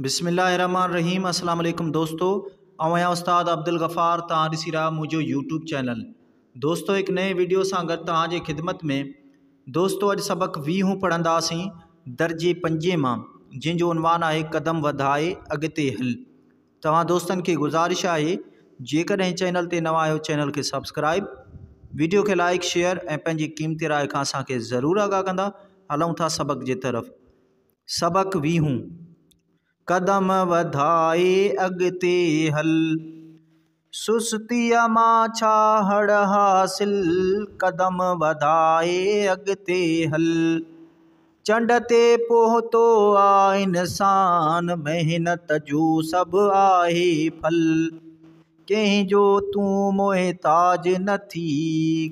बिस्मिल्लाहिर्रहमानिर्रहीम। अस्सलाम वालेकुम दोस्तों, आया उस्ताद अब्दुल गफ़ार तां ॾिसी रहा मुझो यूट्यूब चैनल। दोस्तों एक नए वीडियो सां गॾु तव्हांजे ख़िदमत में। दोस्तों अॼु सबक 20 पढ़ंदासीं दर्जे 5 मां, जिनजो उनवान आहे कदम वधाए अॻिते हल। तव्हां दोस्तनि खे गुज़ारिश आहे जेकॾहिं चैनल ते नवां आहियो चैनल खे सब्सक्राइब, वीडियो खे लाइक शेयर ऐं पंहिंजी क़ीमती राय खां असांखे ज़रूरु आगाह कंदा। हलूं था सबक जे तरफ़। सबक 20 कदम वधाए अॻिते हल। सुस्तीअ मां छा हड़ हासिल, कदम वधाए अॻिते हल। चंड ते पहुतो आ इंसान, महिनत जो सभु आहे फल। कंहिंजो तूं मोहताज न थी,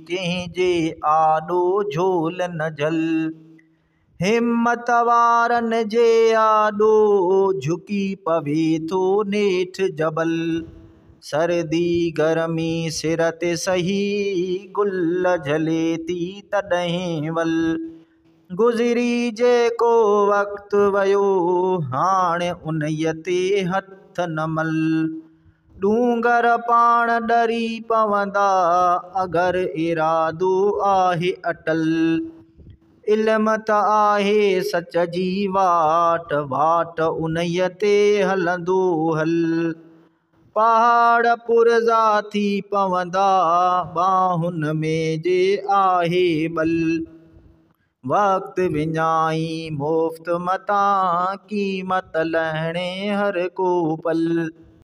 कंहिंजे आॾो झोल न झल। हिम्मत वारनि जे आॾो झुकी पवे थो नेठि जबल। सर्दी गर्मी सिर ते सही, गुल झले थी तॾहिं वल। गुज़िरी जेको वक़्तु वयो, हाणे उन्हीअ ते हथ न मल। डूंगर पाण डरी पवंदा, अगरि इरादो आहे अटल। इल्म त आहे सच जी वाट, वाट उन्हीअ ते हलंदो हल। पहाड़ पुरज़ा थी पवंदा, ॿाहुनि में जे आहे बल। वक़्तु विञाई मुफ़्त मतां, क़ीमत लहिणे हर को पल।